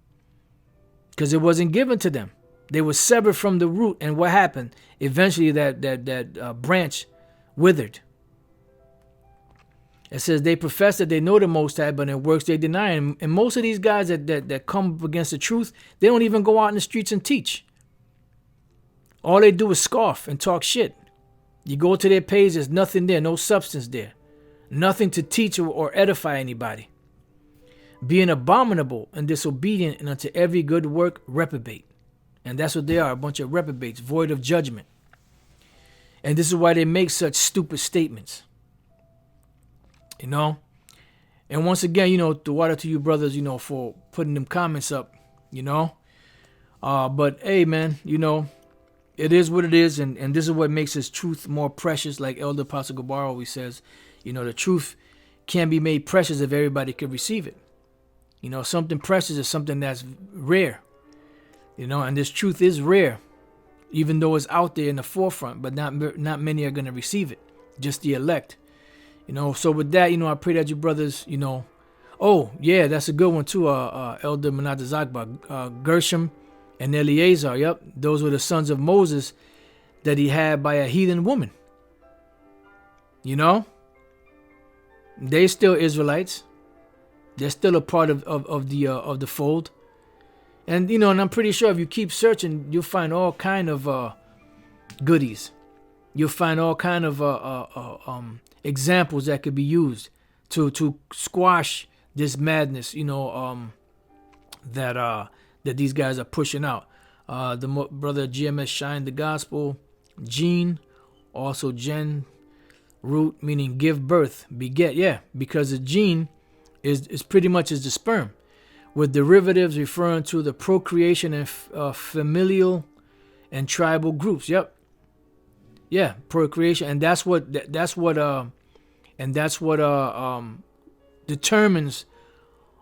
Because it wasn't given to them. They were severed from the root. And what happened? Eventually that branch withered. It says they profess that they know the Most High, but in works they deny him. And most of these guys that come up against the truth, they don't even go out in the streets and teach. All they do is scoff and talk shit. You go to their page, there's nothing there, no substance there. Nothing to teach or edify anybody. Being abominable and disobedient, and unto every good work reprobate. And that's what they are, a bunch of reprobates, void of judgment. And this is why they make such stupid statements. And once again, the water to you brothers, for putting them comments up, but hey, man, it is what it is, and this is what makes his truth more precious. Like Elder Apostle Gabar always says, the truth can't be made precious if everybody could receive it. Something precious is something that's rare. And this truth is rare, even though it's out there in the forefront, but not many are going to receive it, just the elect. So with that, I pray that you brothers, oh yeah, that's a good one too. Elder Menadezakba, Gershom and Eleazar, yep, those were the sons of Moses that he had by a heathen woman. They still Israelites. They're still a part of the fold. And and I'm pretty sure if you keep searching, you'll find all kind of goodies. You'll find all kind of examples that could be used to squash this madness, that these guys are pushing out. The brother GMS Shine the Gospel, Gene, also Gen, root meaning give birth, beget, yeah, because the gene is pretty much is the sperm, with derivatives referring to the procreation and familial and tribal groups. Yep, yeah, procreation, and that's what determines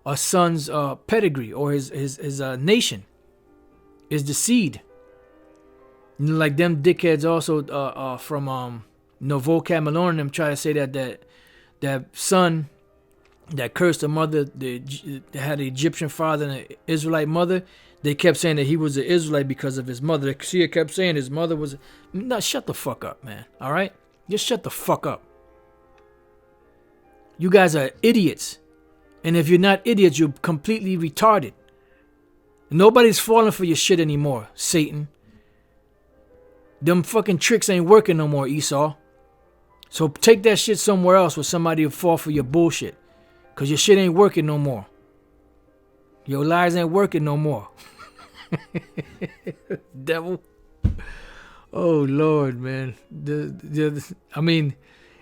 a son's pedigree or his nation is the seed. Like them dickheads also from vocab Malone them try to say that son that cursed the mother, that had an Egyptian father and an Israelite mother, they kept saying that he was an Israelite because of his mother. She kept saying his mother was... No, shut the fuck up, man. All right? Just shut the fuck up. You guys are idiots. And if you're not idiots, you're completely retarded. Nobody's falling for your shit anymore, Satan. Them fucking tricks ain't working no more, Esau. So take that shit somewhere else where somebody will fall for your bullshit. Because your shit ain't working no more. Your lies ain't working no more. Devil. Oh, Lord, man.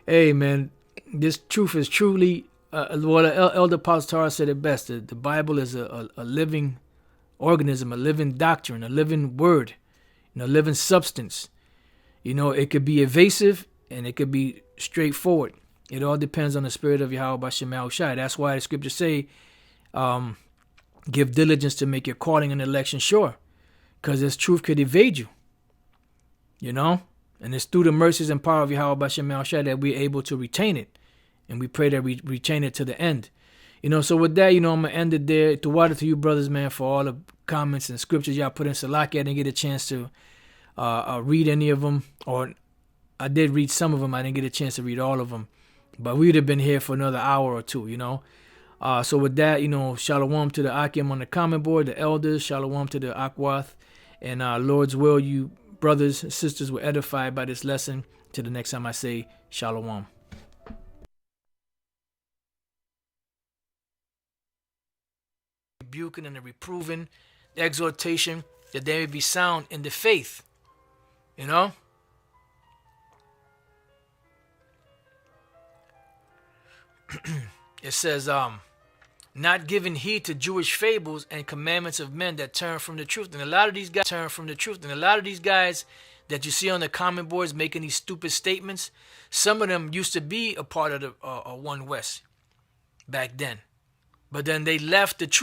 Hey, man. This truth is truly... Elder Apostle said it best. The Bible is a living organism, a living doctrine, a living word, a living substance. It could be evasive and it could be straightforward. It all depends on the spirit of Yahweh B'Shem Yahushai. That's why the scriptures say, give diligence to make your calling and election sure. Because this truth could evade you. And it's through the mercies and power of Yahweh B'Shem Yahushai that we're able to retain it. And we pray that we retain it to the end. So with that, I'm going to end it there. To water to you brothers, man, for all the comments and scriptures y'all put in Salaki. I didn't get a chance to read any of them. Or I did read some of them. I didn't get a chance to read all of them. But we would have been here for another hour or two, So with that, shalom to the Akim on the comment board, the elders, shalom to the Akwath. And Lord's will, you brothers and sisters were edified by this lesson. Till the next time I say shalom. Rebuking and the reproving, the exhortation, that they may be sound in the faith. It says, not giving heed to Jewish fables and commandments of men that turn from the truth. And a lot of these guys turn from the truth. And a lot of these guys that you see on the comment boards making these stupid statements, some of them used to be a part of the One West back then. But then they left the truth.